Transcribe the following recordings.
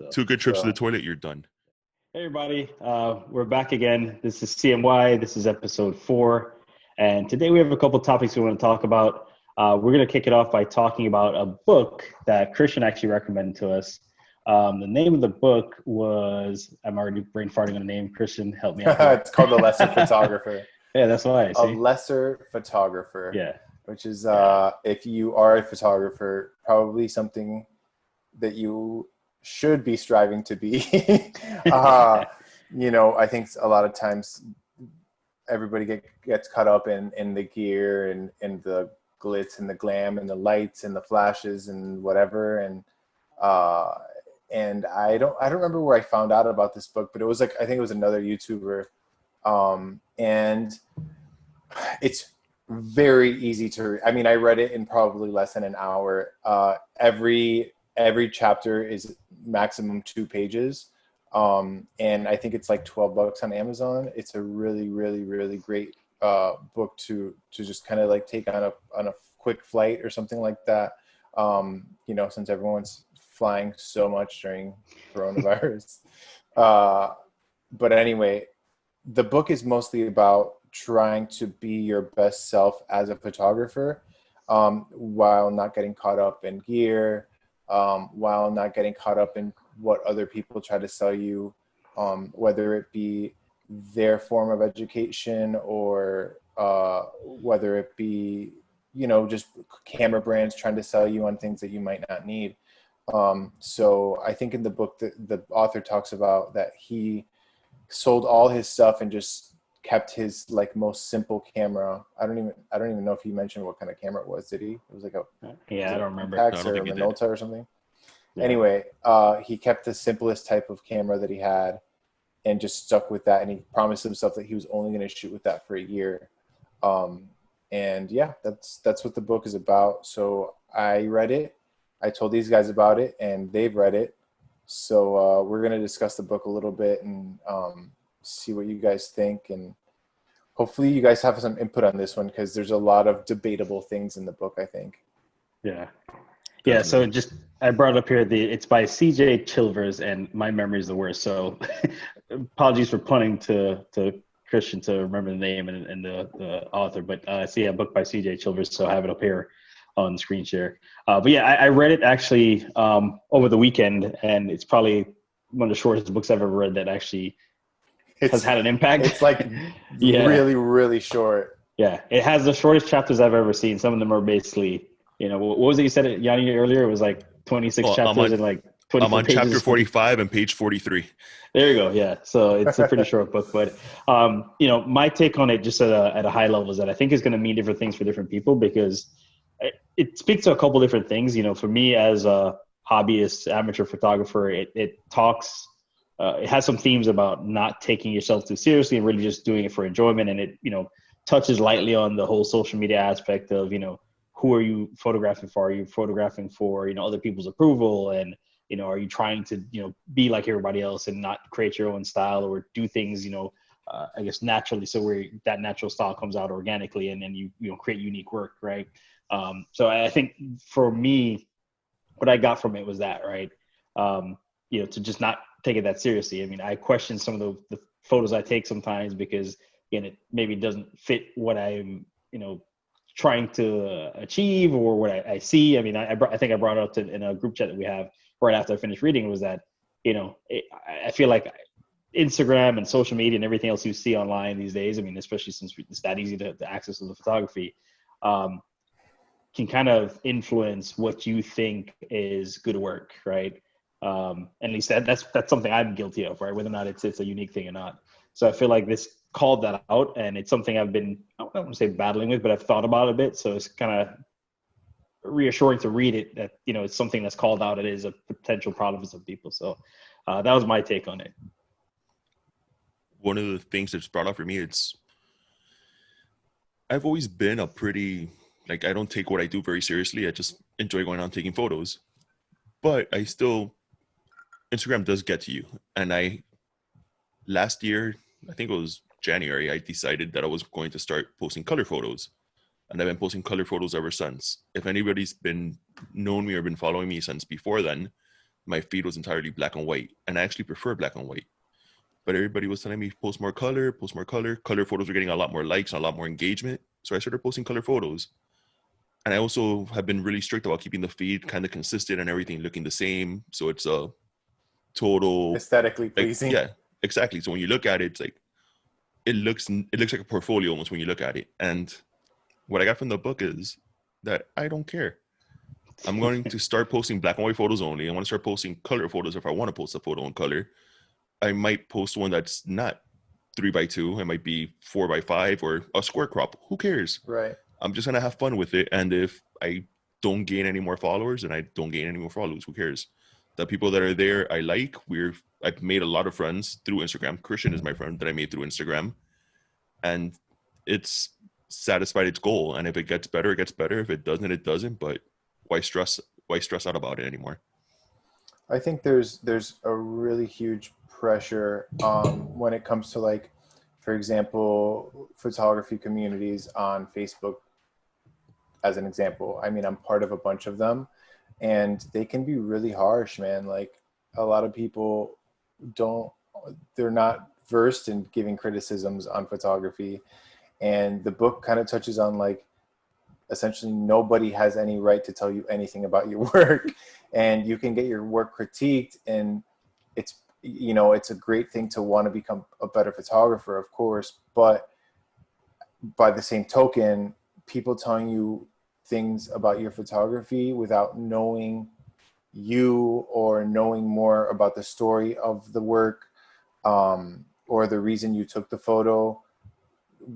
So, Two good trips to the toilet, you're done. hey everybody, we're back again. This is CMY. This is episode 4, and today we have a couple topics we want to talk about. We're going to kick it off by talking about a book that Christian actually recommended to us. The name of the book was, I'm already brain farting on the name. Christian, help me out here. It's called The Lesser Photographer. Yeah, that's why I A see. lesser photographer. Yeah. Which is, if you are a photographer, probably something that you should be striving to be. I think a lot of times everybody gets caught up in the gear and the glitz and the glam and the lights and the flashes and whatever. And I don't remember where I found out about this book, but it was I think it was another YouTuber. And it's very easy to read. I mean, I read it in probably less than an hour. Every chapter is maximum 2 pages. And I think it's like $12 on Amazon. It's a really, really, really great book to just kind of like take on a quick flight or something like that. Since everyone's flying so much during coronavirus. But anyway, the book is mostly about trying to be your best self as a photographer, while not getting caught up in gear, while not getting caught up in what other people try to sell you, whether it be their form of education or whether it be, just camera brands trying to sell you on things that you might not need. So I think in the book the author talks about that he sold all his stuff and just kept his most simple camera. I don't even know if he mentioned what kind of camera it was. Did he? It was I don't remember. Pentax or Minolta or something. Yeah. Anyway, he kept the simplest type of camera that he had and just stuck with that. And he promised himself that he was only going to shoot with that for a year. And yeah, that's what the book is about. So I read it. I told these guys about it and they've read it. So we're going to discuss the book a little bit and see what you guys think. And hopefully you guys have some input on this one because there's a lot of debatable things in the book, I think. Yeah. Yeah, so I brought it up here. It's by C.J. Chilvers, and my memory is the worst. So apologies for punting to Christian to remember the name and the author. But a book by C.J. Chilvers, so I have it up here on screen share. But yeah, I read it actually over the weekend, and it's probably one of the shortest books I've ever read that actually has had an impact. It's really, really short. Yeah, it has the shortest chapters I've ever seen. Some of them are basically, what was it you said, Yani, earlier? It was 26 chapters and 24 I'm on pages. chapter 45 and page 43. There you go. Yeah, so it's a pretty short book, but my take on it, just at a high level, is that I think it's going to mean different things for different people because it speaks to a couple different things. For me as a hobbyist, amateur photographer, it talks. It has some themes about not taking yourself too seriously and really just doing it for enjoyment. And it, touches lightly on the whole social media aspect of, who are you photographing for? Are you photographing for, other people's approval? And, are you trying to, be like everybody else and not create your own style or do things, I guess naturally. So where that natural style comes out organically and then you create unique work. Right. So I think for me, what I got from it was that, right. To just not take it that seriously. I mean, I question some of the photos I take sometimes because, again, it maybe doesn't fit what I'm, trying to achieve or what I see. I mean, I think I brought it up in a group chat that we have right after I finished reading was that, I feel like Instagram and social media and everything else you see online these days, I mean, especially since it's that easy to access to the photography, can kind of influence what you think is good work, right? At least that's something I'm guilty of, right? Whether or not it's a unique thing or not. So I feel like this called that out, and it's something I've been, I don't want to say battling with, but I've thought about a bit. So it's kind of reassuring to read it that, it's something that's called out. It is a potential problem for some people. So that was my take on it. One of the things that's brought up for me, I've always been a pretty, I don't take what I do very seriously. I just enjoy going out taking photos. But Instagram does get to you. And last year, I think it was January, I decided that I was going to start posting color photos. And I've been posting color photos ever since. If anybody's been known me or been following me since before then, my feed was entirely black and white, and I actually prefer black and white. But everybody was telling me post more color, post more color. Color photos were getting a lot more likes and a lot more engagement. So I started posting color photos. And I also have been really strict about keeping the feed kind of consistent and everything looking the same. So it's a total aesthetically pleasing. Yeah, exactly. So when you look at it, it's like it looks like a portfolio almost when you look at it. And what I got from the book is that I don't care. I'm going to start posting black and white photos only. I want to start posting color photos if I want to post a photo in color. I might post one that's not 3x2. It might be 4x5 or a square crop. Who cares? Right. I'm just gonna have fun with it. And if I don't gain any more followers, and I don't gain any more followers, who cares? The people that are there, I like. I've made a lot of friends through Instagram. Christian is my friend that I made through Instagram, and it's satisfied its goal. And if it gets better, it gets better. If it doesn't, it doesn't. But why stress out about it anymore? I think there's a really huge pressure when it comes to, like, for example, photography communities on Facebook, as an example. I mean, I'm part of a bunch of them, and they can be really harsh, man. Like, a lot of people they're not versed in giving criticisms on photography. And the book kind of touches on, like, essentially nobody has any right to tell you anything about your work, and you can get your work critiqued. And it's, you know, it's a great thing to want to become a better photographer, of course, but by the same token, people telling you things about your photography without knowing you or knowing more about the story of the work, or the reason you took the photo,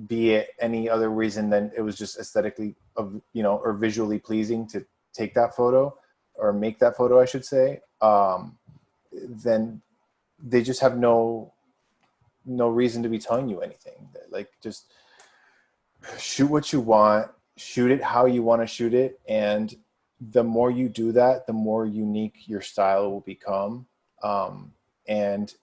be it any other reason than it was just aesthetically or visually pleasing to take that photo or make that photo, I should say, then they just have no reason to be telling you anything. Like, just shoot what you want, shoot it how you want to shoot it, and the more you do that, the more unique your style will become. And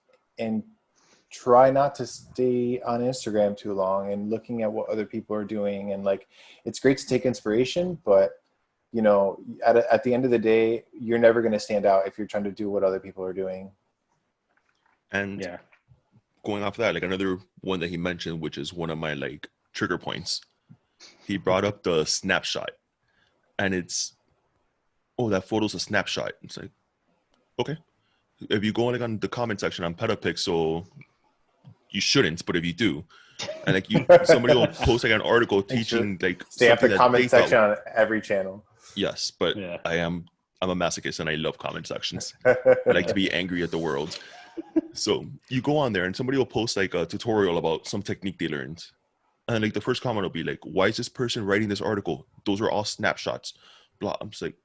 try not to stay on Instagram too long and looking at what other people are doing. And, like, it's great to take inspiration, but, you know, at the end of the day, you're never going to stand out if you're trying to do what other people are doing. And going off that, like, another one that he mentioned, which is one of my, like, trigger points, he brought up the snapshot. And it's, oh, that photo's a snapshot. It's like, okay. If you go, like, on the comment section on Petapixel, you shouldn't, but if you do, and, like, somebody will post, like, an article teaching, like, stay at the that comment section on every channel. Yes, but I'm a masochist and I love comment sections. I like to be angry at the world. So you go on there and somebody will post, like, a tutorial about some technique they learned, and, like, the first comment will be like, "Why is this person writing this article? Those are all snapshots." Blah. I'm just like,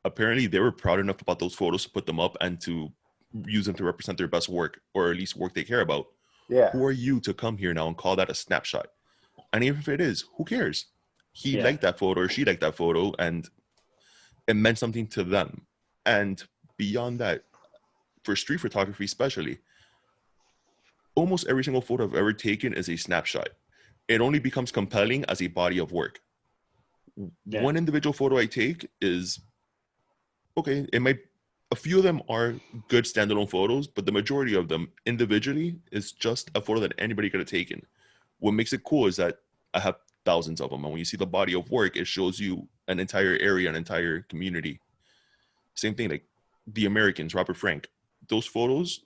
apparently they were proud enough about those photos to put them up and to use them to represent their best work, or at least work they care about. Yeah. Who are you to come here now and call that a snapshot? And even if it is, who cares? He liked that photo or she liked that photo, and it meant something to them. And beyond that, for street photography especially, almost every single photo I've ever taken is a snapshot. It only becomes compelling as a body of work. One individual photo I take is, okay, a few of them are good standalone photos, but the majority of them individually is just a photo that anybody could have taken. What makes it cool is that I have thousands of them, and when you see the body of work, it shows you an entire area, an entire community. Same thing, like the Americans, Robert Frank. Those photos,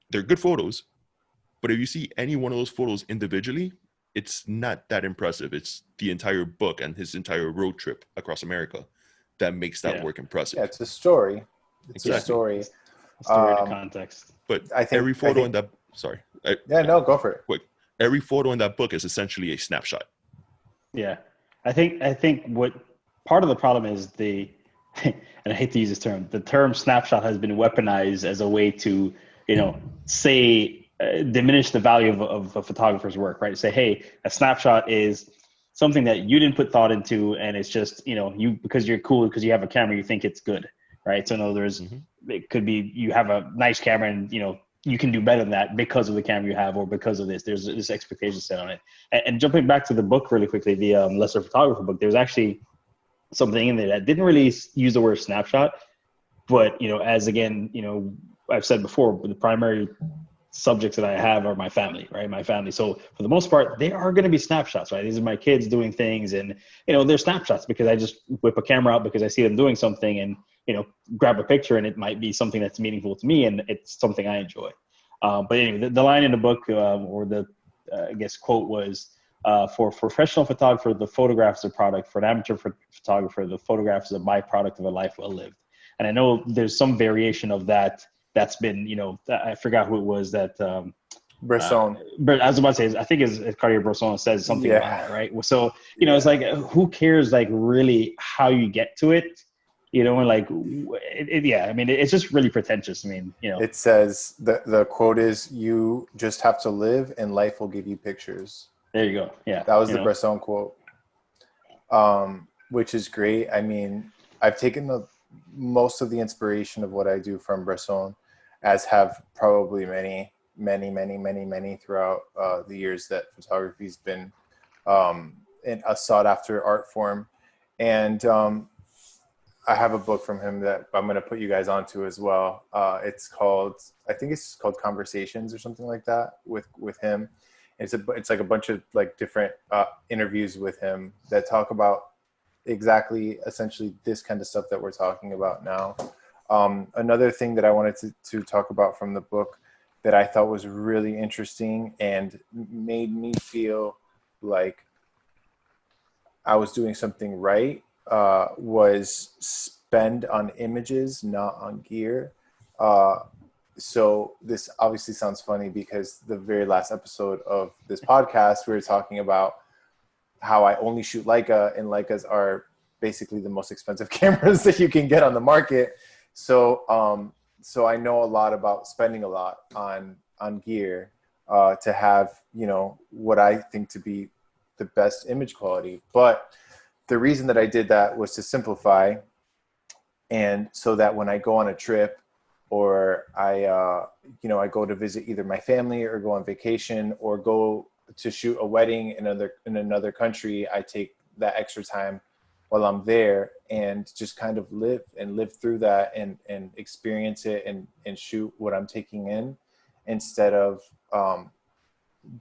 they're good photos, but if you see any one of those photos individually, it's not that impressive. It's the entire book and his entire road trip across America that makes that work impressive. Yeah, it's a story. It's exactly. a story. A story to context. But I think every photo in that, sorry. No, go for it. Quick. Every photo in that book is essentially a snapshot. Yeah. I think what part of the problem is and I hate to use this term, the term snapshot has been weaponized as a way to, diminish the value of a photographer's work, right? Say, hey, a snapshot is something that you didn't put thought into, and it's just, you, because you're cool, because you have a camera, you think it's good, right? So in other words, it could be you have a nice camera and, you can do better than that because of the camera you have, or because of this. There's this expectation set on it. And jumping back to the book really quickly, the Lesser Photographer book, there's actually something in there that didn't really use the word snapshot, But, as again, I've said before, the primary subjects that I have are my family, right? My family. So for the most part, they are going to be snapshots, right? These are my kids doing things, and they're snapshots because I just whip a camera out because I see them doing something, and grab a picture, and it might be something that's meaningful to me, and it's something I enjoy. But anyway, the line in the book, or the I guess quote was, for professional photographer, the photograph is a product. For an amateur photographer, the photograph is a byproduct of a life well lived. And I know there's some variation of that that's been, I forgot who it was that. Bresson. But I was about to say, I think it's Cartier-Bresson says something about that, right? So, it's like, who cares, like, really how you get to it? And like, I mean, it's just really pretentious. I mean, It says, the quote is, "You just have to live and life will give you pictures." There you go. Yeah. That was the Bresson quote, which is great. I mean, I've taken most of the inspiration of what I do from Bresson, as have probably many throughout the years that photography's been in a sought after art form. And I have a book from him that I'm going to put you guys onto as well. It's called Conversations or something like that with him. It's like a bunch of like different interviews with him that talk about essentially this kind of stuff that we're talking about now. Another thing that I wanted to talk about from the book that I thought was really interesting and made me feel like I was doing something right was spend on images, not on gear. So this obviously sounds funny because the very last episode of this podcast, we were talking about how I only shoot Leica, and Leicas are basically the most expensive cameras that you can get on the market. So I know a lot about spending a lot on gear to have, what I think to be the best image quality. But the reason that I did that was to simplify, and so that when I go on a trip, or I go to visit either my family or go on vacation or go to shoot a wedding in another country, I take that extra time while I'm there and just kind of live through that and experience it and shoot what I'm taking in, instead of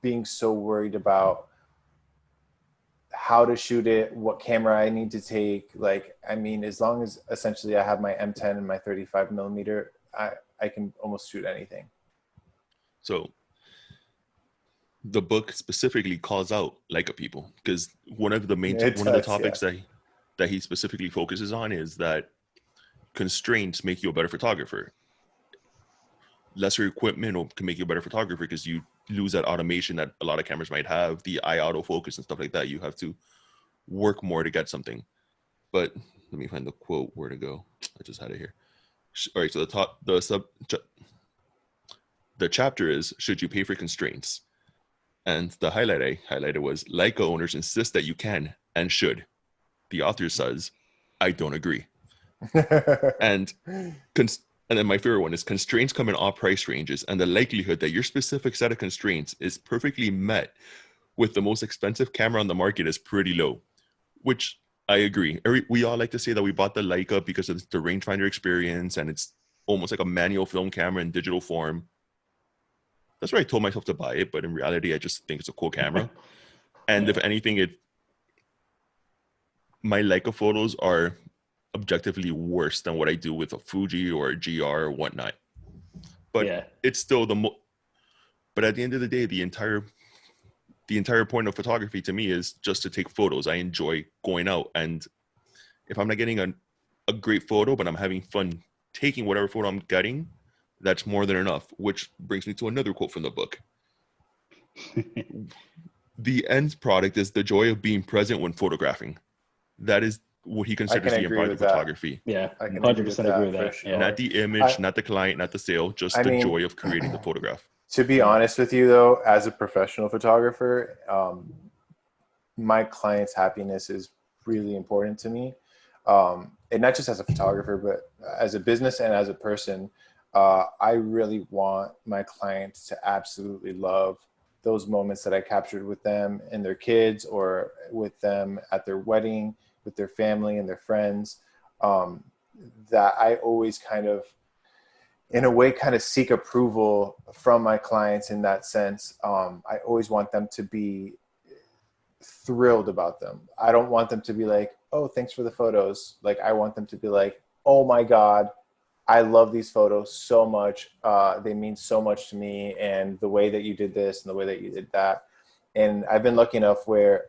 being so worried about how to shoot it, what camera I need to take. Like, I mean, as long as essentially I have my M10 and my 35 millimeter, I can almost shoot anything. So the book specifically calls out Leica people, because one of the topics that he specifically focuses on is that constraints make you a better photographer. Lesser equipment can make you a better photographer because you lose that automation that a lot of cameras might have, the eye autofocus and stuff like that. You have to work more to get something. But let me find the quote, where to go. I just had it here. All right, so the chapter is, should you pay for constraints? And the highlight I highlighted was, Leica owners insist that you can and should. The author says, I don't agree. And then my favorite one is, constraints come in all price ranges, and the likelihood that your specific set of constraints is perfectly met with the most expensive camera on the market is pretty low, which I agree. We all like to say that we bought the Leica because of the rangefinder experience, and it's almost like a manual film camera in digital form. That's why I told myself to buy it, but in reality, I just think it's a cool camera. And if anything, my Leica photos are objectively worse than what I do with a Fuji or a GR or whatnot. But it's still but at the end of the day, the entire point of photography to me is just to take photos. I enjoy going out, and if I'm not getting a great photo, but I'm having fun taking whatever photo I'm getting, that's more than enough. Which brings me to another quote from the book. The end product is the joy of being present when photographing. That is what he considers the end product of photography. Yeah, I can 100% agree with that. Sure. Not the image, not the client, not the sale, just the joy of creating the photograph. To be honest with you, though, as a professional photographer, my client's happiness is really important to me. And not just as a photographer, but as a business and as a person. I really want my clients to absolutely love those moments that I captured with them and their kids, or with them at their wedding, with their family and their friends. that I always kind of, in a way, kind of seek approval from my clients in that sense. I always want them to be thrilled about them. I don't want them to be like, oh, thanks for the photos. Like, I want them to be like, oh my God, I love these photos so much. They mean so much to me. And the way that you did this and the way that you did that. And I've been lucky enough where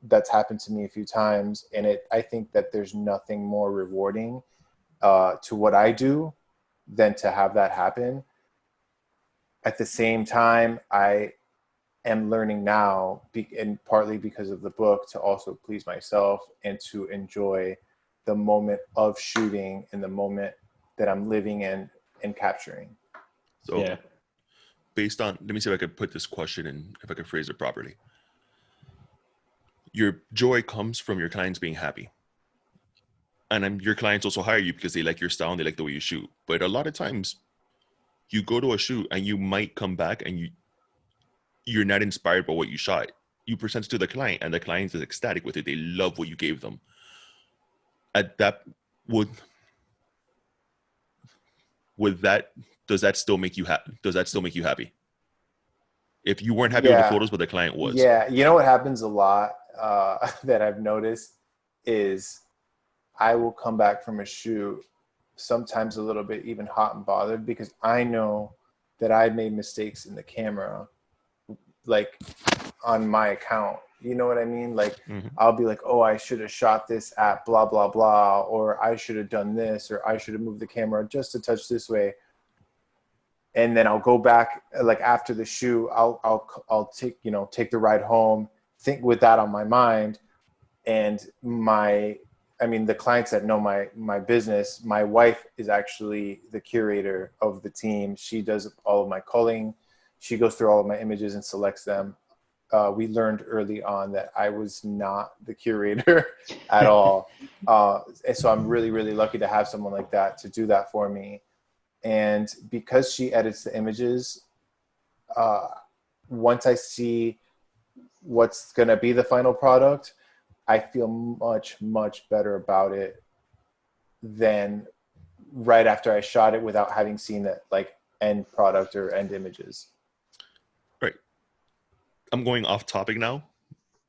that's happened to me a few times. And I think that there's nothing more rewarding to what I do than to have that happen. At the same time, I am learning now, and partly because of the book, to also please myself and to enjoy the moment of shooting and the moment that I'm living in and capturing. So Yeah. based on, let me see if I could put this question in, if I could phrase it properly. Your joy comes from your clients being happy. And your clients also hire you because they like your style and they like the way you shoot. But a lot of times you go to a shoot and you might come back and you're not inspired by what you shot. You present it to the client and the client is ecstatic with it. They love what you gave them. At that, would that, does that still make you happy? Does that still make you happy? If you weren't happy with the photos, but the client was. Yeah. You know what happens a lot that I've noticed is I will come back from a shoot sometimes a little bit even hot and bothered because I know that I made mistakes in the camera, like on my account. You know what I mean? Like, I'll be like, oh, I should have shot this at blah, blah, blah, or I should have done this, or I should have moved the camera just a touch this way. And then I'll go back, like after the shoot, I'll take the ride home, think with that on my mind. And the clients that know my business, my wife is actually the curator of the team. She does all of my culling. She goes through all of my images and selects them. We learned early on that I was not the curator at all. And so I'm really, really lucky to have someone like that to do that for me. And because she edits the images, once I see what's going to be the final product, I feel much, much better about it than right after I shot it without having seen that like end product or end images. Right. I'm going off topic now,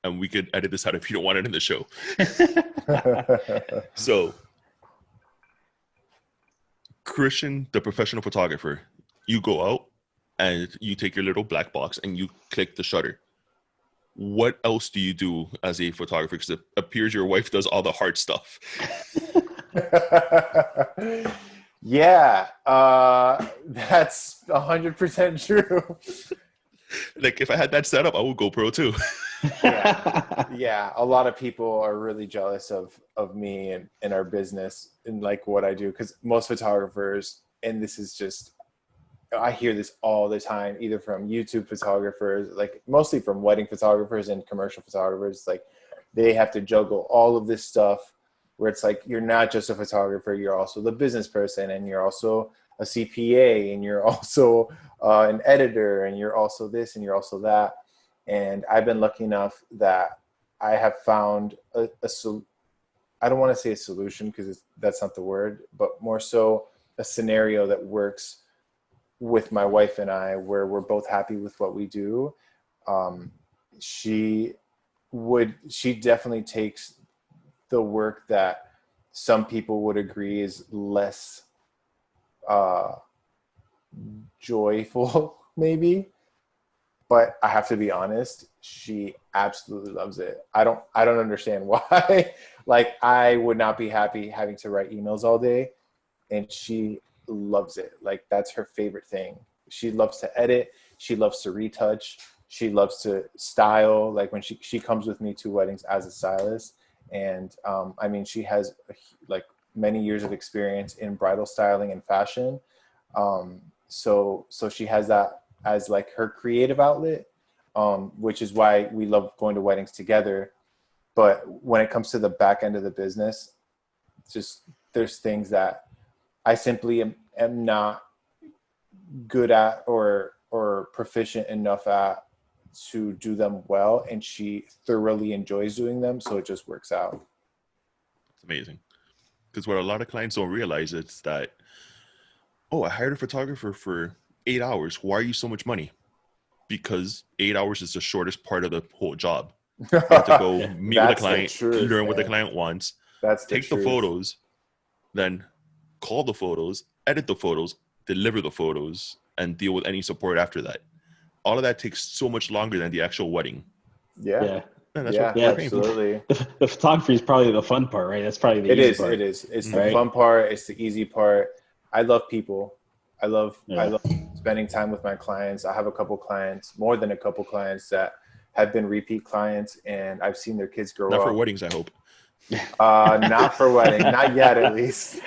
and we could edit this out if you don't want it in the show. So, Christian, the professional photographer, you go out and you take your little black box and you click the shutter. What else do you do as a photographer? Because it appears your wife does all the hard stuff. Yeah, that's 100% true. Like if I had that set up, I would go pro too. Yeah. A lot of people are really jealous of me and our business and like what I do. Because most photographers, and this is just, I hear this all the time, either from YouTube photographers, like mostly from wedding photographers and commercial photographers, like they have to juggle all of this stuff where it's like, you're not just a photographer, you're also the business person, and you're also a CPA, and you're also an editor, and you're also this, and you're also that. And I've been lucky enough that I have found I don't want to say a solution because that's not the word, but more so a scenario that works with my wife and I, where we're both happy with what we do. She definitely takes the work that some people would agree is less joyful, maybe. But I have to be honest, she absolutely loves it. I don't understand why. Like, I would not be happy having to write emails all day, and she loves it. Like, that's her favorite thing. She loves to edit. She loves to retouch. She loves to style. Like, when she comes with me to weddings as a stylist, and she has like many years of experience in bridal styling and fashion. So she has that as like her creative outlet, which is why we love going to weddings together. But when it comes to the back end of the business, just there's things that I simply am not good at or proficient enough at to do them well, and she thoroughly enjoys doing them, so it just works out. It's amazing. Because what a lot of clients don't realize is that, oh, I hired a photographer for 8 hours. Why are you so much money? Because 8 hours is the shortest part of the whole job. You have to go Yeah. meet with the That's the client, truth, learn what the man. client wants, That's the take the truth. photos, then call the photos, edit the photos, deliver the photos, and deal with any support after that. All of that takes so much longer than the actual wedding. Yeah. Yeah. And that's Yeah, what we're paying for. absolutely. The photography is probably the fun part, right? That's probably the It easy is. part, It is. It's the right? fun part. It's the easy part. I love people. I Yeah. love spending time with my clients. I have a couple clients, more than a couple clients that have been repeat clients, and I've seen their kids grow Not for up. weddings, I hope. Not for wedding, not yet at least.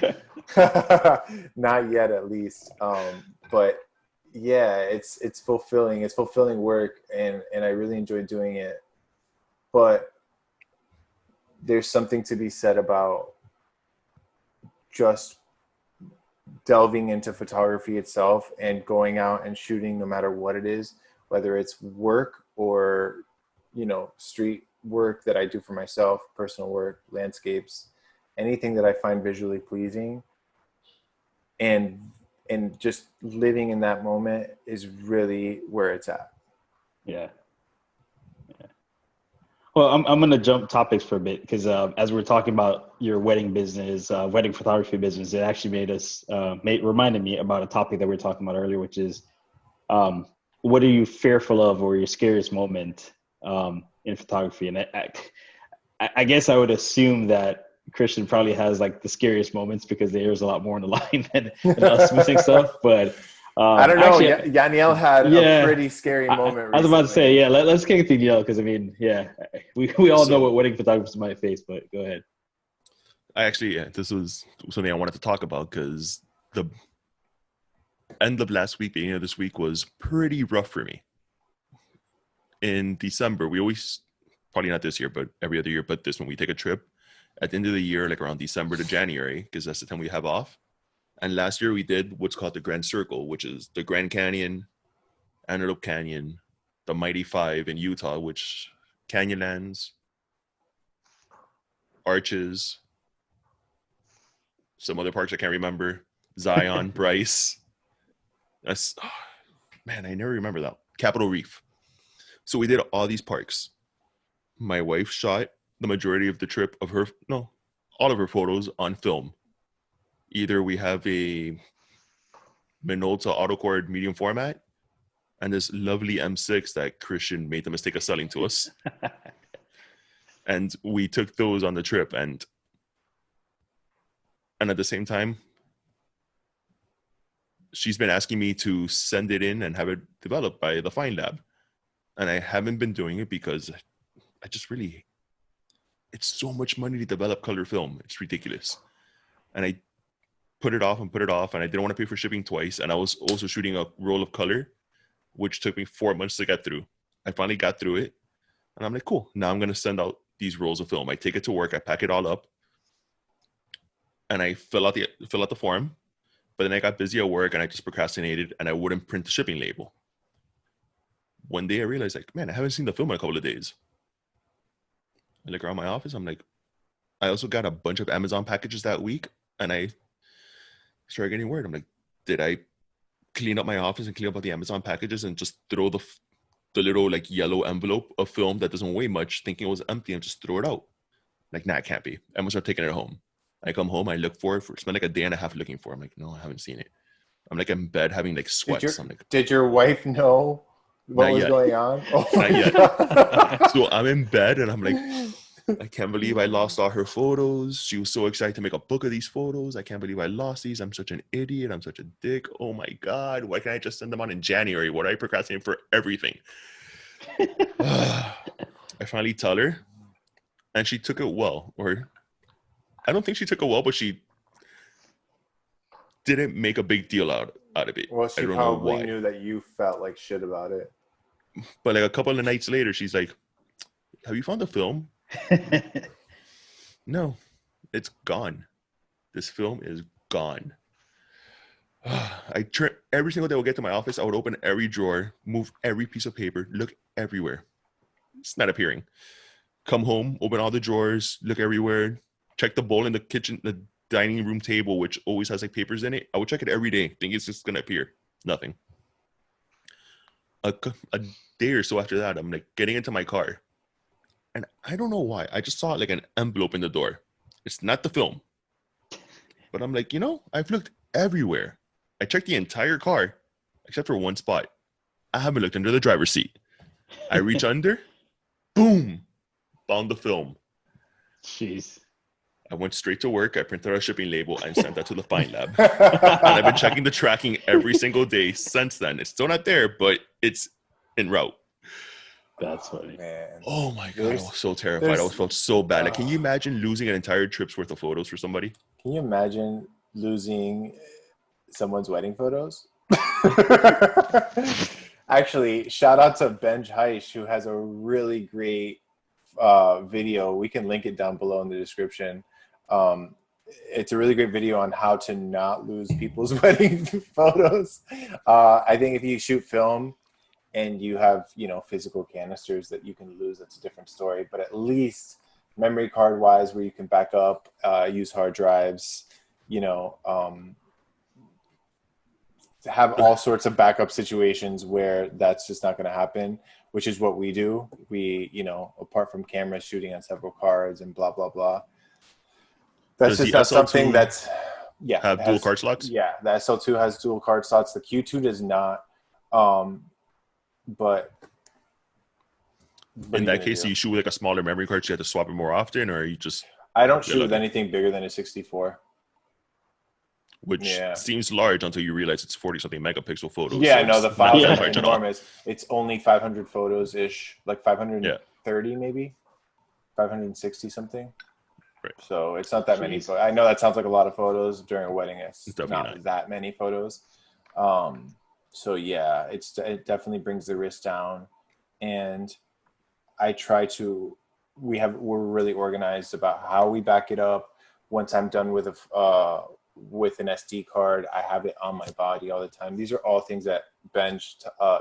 Not yet at least. But yeah, it's fulfilling. It's fulfilling work, and I really enjoy doing it. But there's something to be said about just delving into photography itself and going out and shooting no matter what it is, whether it's work or, you know, street work that I do for myself, personal work, landscapes, anything that I find visually pleasing, and just living in that moment is really where it's at. Yeah. Well, I'm going to jump topics for a bit because as we're talking about your wedding business, wedding photography business, it actually reminded me about a topic that we were talking about earlier, which is what are you fearful of or your scariest moment in photography? And I guess I would assume that Christian probably has like the scariest moments because there's a lot more on the line than us missing stuff. But I don't know. actually, Yaniel had a yeah, pretty scary moment I was about to say, recently. yeah, let's kick it to Neil because I mean, yeah, we all know So what wedding photographers might face, but go ahead. this was something I wanted to talk about because the end of last week, beginning of this week was pretty rough for me. In December, we always, probably not this year, but every other year, but this one, we take a trip at the end of the year, like around December to January, because that's the time we have off. And last year we did what's called the Grand Circle, which is the Grand Canyon, Antelope Canyon, the Mighty Five in Utah, which Canyonlands, Arches, some other parks I can't remember, Zion, Bryce. That's, oh, man, I never remember that. Capitol Reef. So we did all these parks. My wife shot the majority of the trip of her, no, all of her photos on film. Either we have a Minolta autocord medium format and this lovely M6 that Christian made the mistake of selling to us. And we took those on the trip, and at the same time, she's been asking me to send it in and have it developed by the Fine Lab. And I haven't been doing it because I just really, it's so much money to develop color film. It's ridiculous. And I put it off, and I didn't want to pay for shipping twice. And I was also shooting a roll of color, which took me 4 months to get through. I finally got through it. And I'm like, cool. Now I'm going to send out these rolls of film. I take it to work. I pack it all up. And I fill out the form. But then I got busy at work and I just procrastinated and I wouldn't print the shipping label. One day I realized, like, man, I haven't seen the film in a couple of days. I look around my office. I'm like, I also got a bunch of Amazon packages that week. And I started getting worried. I'm like, did I clean up my office and clean up all the Amazon packages and just throw the little like yellow envelope of film that doesn't weigh much, thinking it was empty, and just throw it out? Like, nah, it can't be. I'm gonna start taking it home. I come home, I look for it, spend like a day and a half looking for it. I'm like, no, I haven't seen it. I'm like in bed having like sweats. I'm like, Did your wife know what not was yet. going on? Oh Not my yet. God. So I'm in bed and I'm like, I can't believe I lost all her photos. She was so excited to make a book of these photos. I can't believe I lost these. I'm such an idiot. I'm such a dick. Oh my God. Why can't I just send them out in January? What I procrastinate for everything? I finally tell her, and she took it well. Or I don't think she took it well, but she didn't make a big deal out of it. Well, I she don't know probably why. knew that you felt like shit about it. But like a couple of nights later, she's like, have you found the film? Like, no, it's gone. This film is gone. I turn every single day I would get to my office. I would open every drawer, move every piece of paper, look everywhere. It's not appearing. Come home, open all the drawers, look everywhere, check the bowl in the kitchen, the dining room table, which always has like papers in it. I would check it every day, think it's just gonna appear. Nothing. A day or so after that, I'm like getting into my car, and I don't know why. I just saw like an envelope in the door. It's not the film, but I'm like, I've looked everywhere. I checked the entire car except for one spot. I haven't looked under the driver's seat. I reach under, boom, found the film. Jeez. I went straight to work. I printed out a shipping label and sent that to the Fine Lab. And I've been checking the tracking every single day since then. It's still not there, but it's en route. That's funny. Man. Oh my God, I was so terrified. I felt so bad. Like, can you imagine losing an entire trip's worth of photos for somebody? Can you imagine losing someone's wedding photos? Actually, shout out to Benj Heish, who has a really great video. We can link it down below in the description. It's a really great video on how to not lose people's wedding photos. I think if you shoot film and you have, physical canisters that you can lose, that's a different story. But at least memory card wise, where you can back up, use hard drives, have all sorts of backup situations where that's just not going to happen, which is what we do. We, apart from camera shooting on several cards and blah, blah, blah. That's just not something that's, have dual card slots? Yeah, the SL2 has dual card slots. The Q2 does not. But in that case, do you shoot with like a smaller memory card so you have to swap it more often, or you just... I don't shoot with anything bigger than a 64. Which seems large until you realize it's 40-something megapixel photos. Yeah, so no, the files are enormous. It's only 500 photos-ish, like 530 maybe, 560 something. Right. So it's not that many. I know that sounds like a lot of photos during a wedding. It's not that many photos. So yeah, it definitely brings the risk down. And I try to. We're really organized about how we back it up. Once I'm done with an SD card, I have it on my body all the time. These are all things that Benj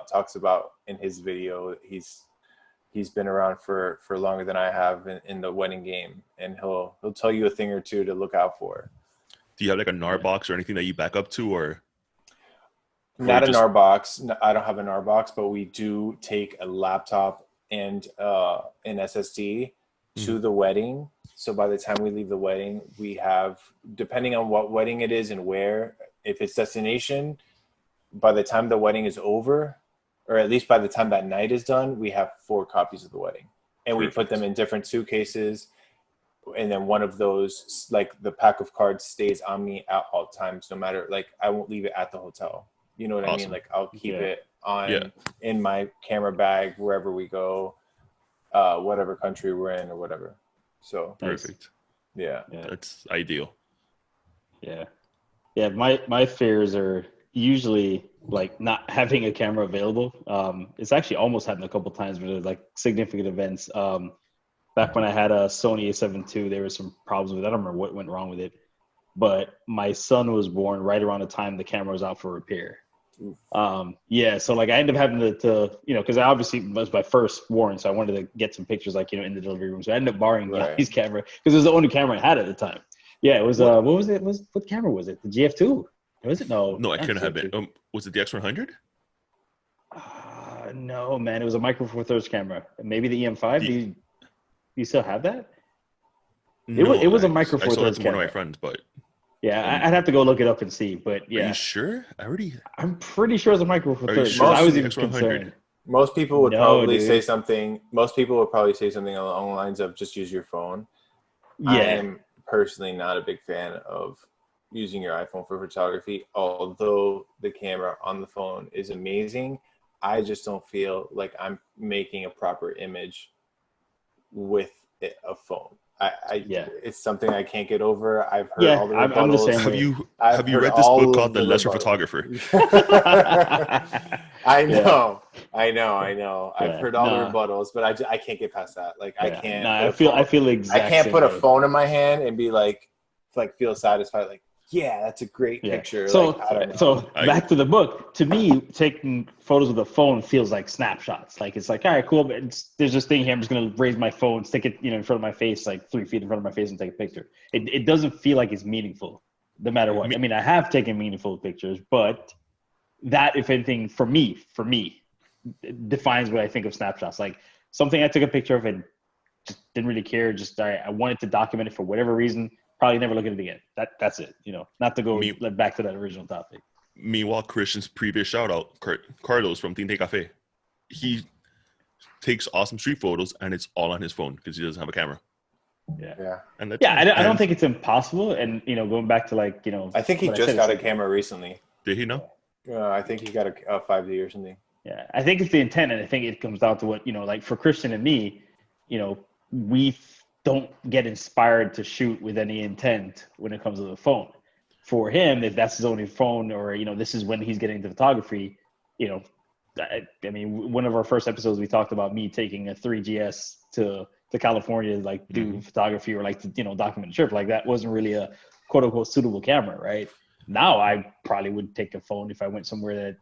talks about in his video. He's been around for longer than I have in the wedding game, and he'll tell you a thing or two to look out for. Do you have like a NAR box or anything that you back up to, or? Not a NAR box. No, I don't have a NAR box, but we do take a laptop and an SSD to the wedding. So by the time we leave the wedding, we have, depending on what wedding it is and where, if it's destination, by the time the wedding is over, or at least by the time that night is done, we have 4 copies of the wedding. And we put them in different suitcases. And then one of those, like the pack of cards stays on me at all times, no matter, like I won't leave it at the hotel. You know what I mean? Like I'll keep it on in my camera bag wherever we go, whatever country we're in or whatever. So perfect. Yeah. That's ideal. Yeah. My fears are usually like not having a camera available. It's actually almost happened a couple times where there's like significant events. Back when I had a Sony A7 II, there were some problems with it. I don't remember what went wrong with it, but my son was born right around the time the camera was out for repair. So like I ended up having to because I obviously was my first warrant, so I wanted to get some pictures like in the delivery room. So I ended up borrowing his camera because it was the only camera I had at the time. Yeah, it was what was it? What camera was it? The GF2? Was it? No, I couldn't have been. Was it the X100? No, man, it was a Micro Four Thirds camera. Maybe the EM5. Do you still have that? No, it was a Micro Four Thirds camera. One of my friends, but. Yeah, I'd have to go look it up and see, but yeah. Are you sure? I'm pretty sure it's a Micro Four Thirds. Sure? I was even concerned. Most people would probably say something. Most people would probably say something along the lines of just use your phone. Yeah. I am personally not a big fan of using your iPhone for photography, although the camera on the phone is amazing. I just don't feel like I'm making a proper image with a phone. It's something I can't get over. I've heard all the rebuttals. I'm the same way. Have you read this book called The Lesser Photographer? I know. I've heard all the rebuttals, but I can't get past that. Like I can't. I feel exactly. I can't put a phone in my hand and be like feel satisfied. Like Yeah, that's a great Yeah. picture. So, Like, I don't know. so back to the book. To me, taking photos with a phone feels like snapshots. Like it's like, all right, cool. But there's this thing here. I'm just gonna raise my phone, stick it, in front of my face, like 3 feet in front of my face, and take a picture. It doesn't feel like it's meaningful, no matter what. I mean, I have taken meaningful pictures, but that, if anything, for me, it defines what I think of snapshots. Like something I took a picture of and just didn't really care. Just I wanted to document it for whatever reason. Probably never look at it again. That's it. Not to go back to that original topic. Meanwhile, Christian's previous shout out, Carlos from Tinte Cafe, he takes awesome street photos and it's all on his phone because he doesn't have a camera. Yeah. And that's I don't think it's impossible. And going back to I think he just got a camera recently. Did he know? I think he got a 5D or something. Yeah, I think it's the intent, and I think it comes down to what like for Christian and me, we don't get inspired to shoot with any intent when it comes to the phone. For him, if that's his only phone, or this is when he's getting into photography, I mean, one of our first episodes we talked about me taking a 3GS to California to like do photography or like to document a trip. Like that wasn't really a quote unquote suitable camera, right? Now I probably would take a phone if I went somewhere that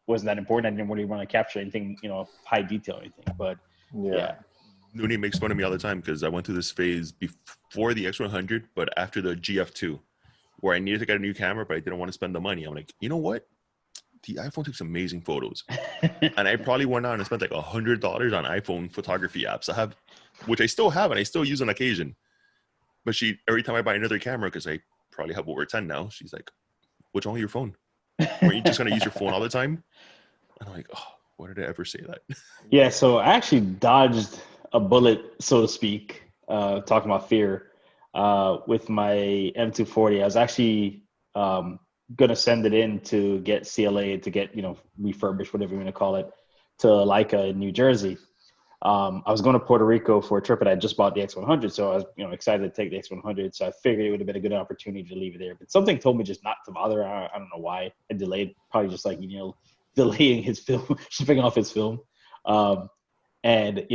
wasn't that important. I didn't really want to capture anything high detail or anything. But yeah. Nooney makes fun of me all the time because I went through this phase before the X100, but after the GF2, where I needed to get a new camera, but I didn't want to spend the money. I'm like, you know what? The iPhone takes amazing photos. And I probably went out and spent like $100 on iPhone photography apps. which I still have and I still use on occasion. But every time I buy another camera, because I probably have over 10 now, she's like, what's wrong with your phone? Are you just going to use your phone all the time? And I'm like, oh, why did I ever say that? Yeah, so I actually dodged a bullet, so to speak, talking about fear, with my M240. I was actually going to send it in to get CLA, to get, refurbished, whatever you want to call it, to Leica in New Jersey. I was going to Puerto Rico for a trip, and I just bought the X100, so I was, excited to take the X100. So I figured it would have been a good opportunity to leave it there. But something told me just not to bother. I don't know why. I delayed, probably just like delaying his film, shipping off his film. And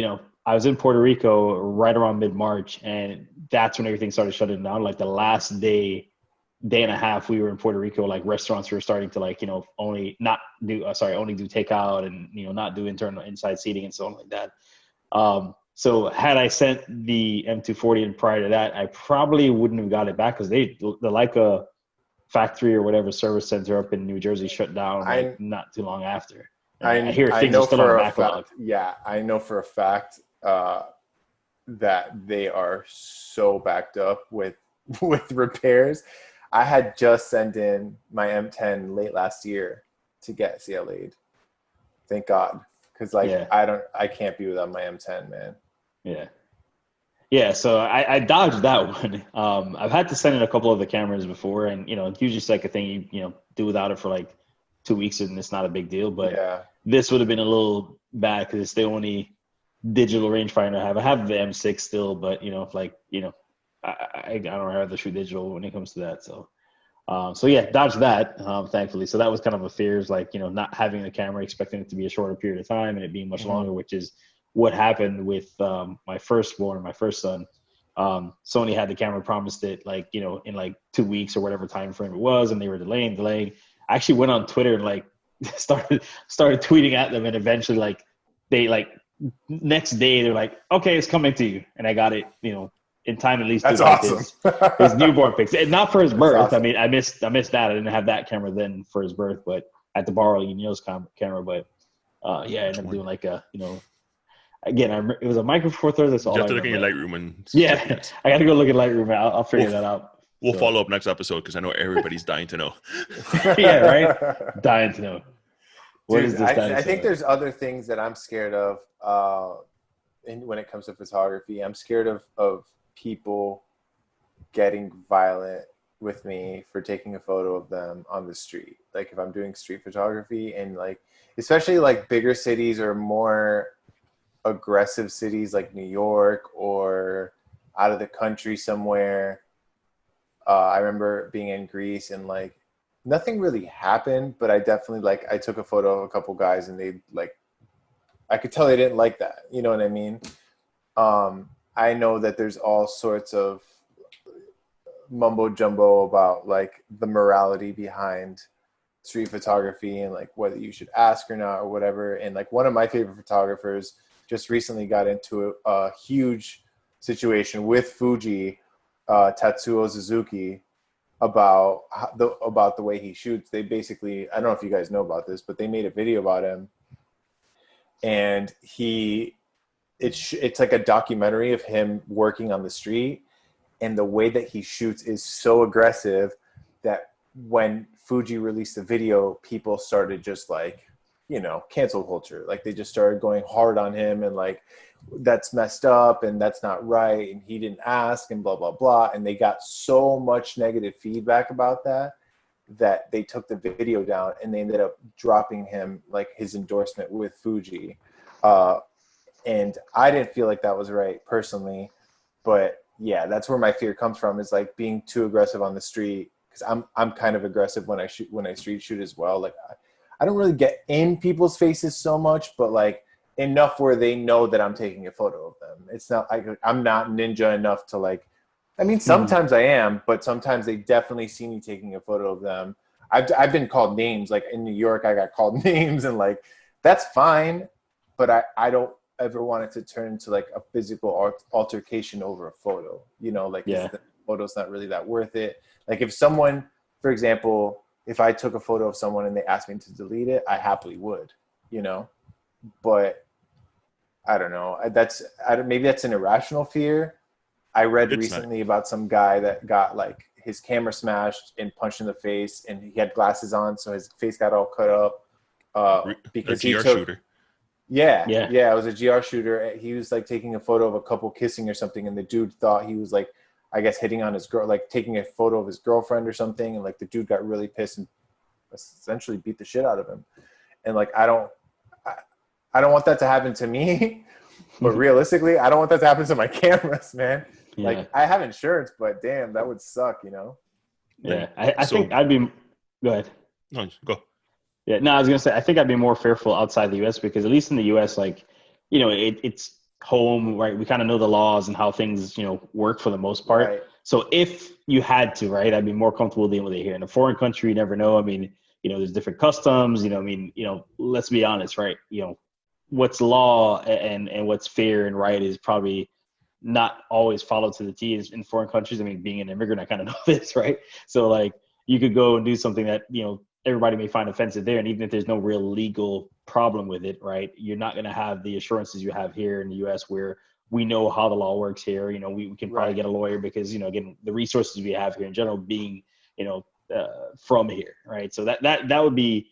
I was in Puerto Rico right around mid-March, and that's when everything started shutting down. Like the last day and a half we were in Puerto Rico, like restaurants were starting to only do takeout and not do inside seating and so on like that. So had I sent the M240 in prior to that, I probably wouldn't have got it back, because the Leica factory or whatever service center up in New Jersey shut down not too long after. I hear things are still on the backlog. I know for a fact that they are so backed up with repairs. I had just sent in my M10 late last year to get CLA'd. Thank God. Because I can't be without my M10, man. Yeah. So I dodged that one. I've had to send in a couple of the cameras before, and it's usually just like a thing you do without it for like 2 weeks, and it's not a big deal. But this would have been a little bad because it's the only digital rangefinder I have. I have the M6 still, but I don't rather shoot digital when it comes to that. So dodged that, thankfully. So that was kind of a fear, is not having the camera, expecting it to be a shorter period of time and it being much longer, which is what happened with my first son. Sony had the camera, promised it in like 2 weeks or whatever time frame it was, and they were delaying. I actually went on Twitter and started tweeting at them, and eventually they next day they're like, okay, it's coming to you, and I got it in time, at least. That's awesome. his newborn pics, and not for his birth. Awesome. I mean, I missed that. I didn't have that camera then for his birth, but I had to borrow Neil's camera. But I ended up doing again, it was a Micro Four Thirds. That's all. You have to look in your Lightroom and I got to go look at Lightroom. I'll figure that out. We'll follow up next episode, because I know everybody's dying to know. Yeah, right. Dying to know. What is this? I think there's other things that I'm scared of. When it comes to photography, I'm scared of people getting violent with me for taking a photo of them on the street. Like if I'm doing street photography, and especially bigger cities or more aggressive cities like New York or out of the country somewhere. I remember being in Greece, and nothing really happened, but I definitely I took a photo of a couple guys, and they I could tell they didn't like that. You know what I mean? I know that there's all sorts of mumbo jumbo about like the morality behind street photography and like whether you should ask or not or whatever. And like one of my favorite photographers just recently got into a huge situation with Fuji, Tatsuo Suzuki, about the way he shoots. They basically, I don't know if you guys know about this, but they made a video about him, and it's like a documentary of him working on the street, and the way that he shoots is so aggressive that when Fuji released the video, people started just like, cancel culture. Like they just started going hard on him and like, that's messed up and that's not right and he didn't ask and blah blah blah. And they got so much negative feedback about that they took the video down, and they ended up dropping him like his endorsement with Fuji. And I didn't feel like that was right personally, but yeah, that's where my fear comes from, is like being too aggressive on the street, because I'm kind of aggressive when I street shoot as well. Like I don't really get in people's faces so much, but like enough where they know that I'm taking a photo of them. It's not like I'm not ninja enough to like, I mean, sometimes I am, but sometimes they definitely see me taking a photo of them. I've been called names. Like in New York, I got called names, and like, that's fine. But I don't ever want it to turn into like a physical altercation over a photo, like the photo's not really that worth it. Like if someone, for example, if I took a photo of someone and they asked me to delete it, I happily would, but I don't know. Maybe that's an irrational fear. I read recently about some guy that got like his camera smashed and punched in the face, and he had glasses on, so his face got all cut up because he took. Shooter. Yeah, it was a GR shooter. He was like taking a photo of a couple kissing or something, and the dude thought he was like, I guess, hitting on his girl, like taking a photo of his girlfriend or something, and like the dude got really pissed and essentially beat the shit out of him. And like I don't want that to happen to me, but realistically, I don't want that to happen to my cameras, man. Yeah. Like I have insurance, but damn, that would suck, Yeah, I think I'd be. Go ahead. No, go. Yeah, no, I was gonna say I think I'd be more fearful outside the U.S. because at least in the U.S., like, it's home, right? We kind of know the laws and how things, work for the most part. Right. So if you had to, right, I'd be more comfortable dealing with it here. In a foreign country, you never know. I mean, there's different customs. Let's be honest, right? What's law and what's fair and right is probably not always followed to the T in foreign countries. I mean, being an immigrant, I kind of know this, right? So like you could go and do something that, everybody may find offensive there. And even if there's no real legal problem with it, right, you're not going to have the assurances you have here in the U.S. where we know how the law works here. We can probably get a lawyer because, again, the resources we have here in general being, from here, right? So that would be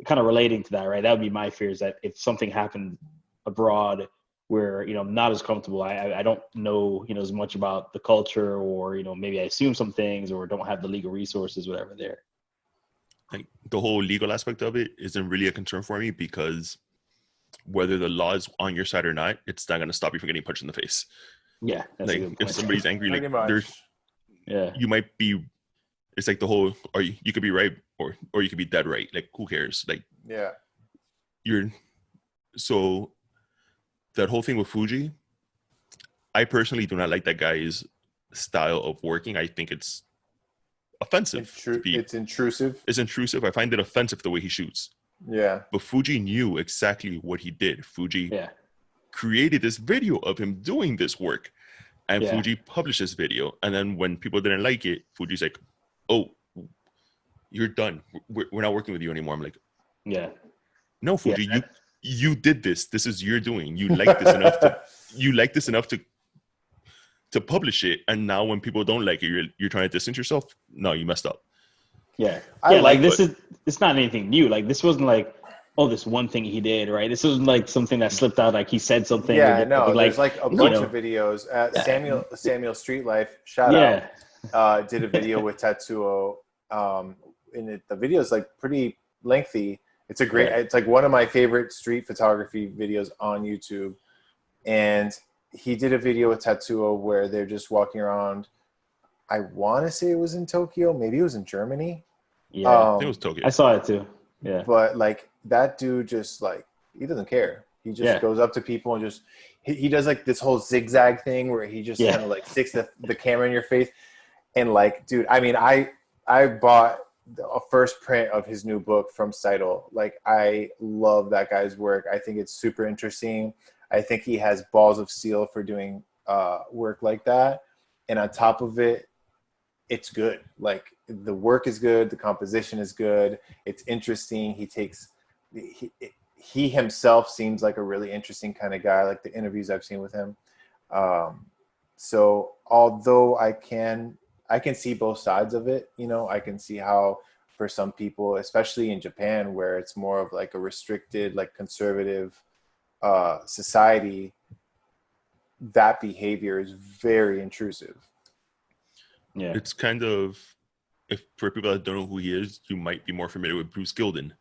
kind of relating to that, right? That would be my fear, is that if something happened abroad where, I'm not as comfortable, I don't know, as much about the culture, or, maybe I assume some things or don't have the legal resources, whatever there. Like the whole legal aspect of it isn't really a concern for me, because whether the law is on your side or not, it's not going to stop you from getting punched in the face. Yeah. That's like if somebody's angry, like you might be, it's like the whole, or you could be right or you could be dead right. Like who cares? Like, so that whole thing with Fuji, I personally do not like that guy's style of working. I think it's offensive. It's intrusive. It's intrusive. I find it offensive the way he shoots. Yeah. But Fuji knew exactly what he did. Fuji created this video of him doing this work, and Fuji published this video. And then when people didn't like it, Fuji's like, "Oh, you're done. We're not working with you anymore." I'm like, no, Fuji, you did this. This is your doing. You like this enough to publish it, and now when people don't like it, you're trying to distance yourself. No, you messed up. It's not anything new. Like this wasn't like, this one thing he did, right? This wasn't like something that slipped out, like he said something. There's like a bunch of videos. Samuel Street Life, shout out, did a video with Tatsuo, and the video is like pretty lengthy. It's it's like one of my favorite street photography videos on YouTube, and he did a video with Tatsuo where they're just walking around. I want to say it was in Tokyo. Maybe it was in Germany. Yeah, I think it was Tokyo. I saw it too. Yeah. But like that dude just like, he doesn't care. He just goes up to people and just, he does like this whole zigzag thing where he just kind of like sticks the camera in your face. And like, dude, I mean, I bought a first print of his new book from Seidel. Like, I love that guy's work. I think it's super interesting. I think he has balls of steel for doing work like that. And on top of it, it's good. Like, the work is good. The composition is good. It's interesting. He himself seems like a really interesting kind of guy, like the interviews I've seen with him. So although I can see both sides of it, you know, I can see how for some people, especially in Japan, where it's more of like a restricted, like conservative society, that behavior is very intrusive. Yeah. It's kind of, if for people that don't know who he is, you might be more familiar with Bruce Gilden,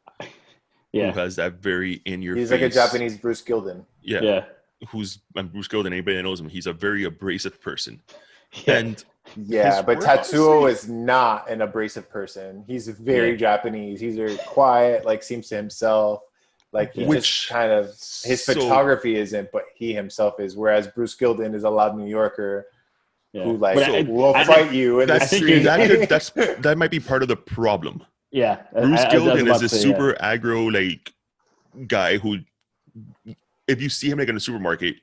Yeah. who has that very in your face. He's like a Japanese Bruce Gilden. Yeah. Yeah. And Bruce Gilden, anybody that knows him, he's a very abrasive person. Yeah. And yeah, but work, Tatsuo honestly, is not an abrasive person. He's very Yeah. Japanese. He's very quiet, like seems to himself. Like he just kind of, his photography isn't, but he himself is. Whereas Bruce Gilden is a loud New Yorker who like will fight you in the street. That might be part of the problem. Yeah. Bruce Gilden is a super aggro like guy who, if you see him like in a supermarket,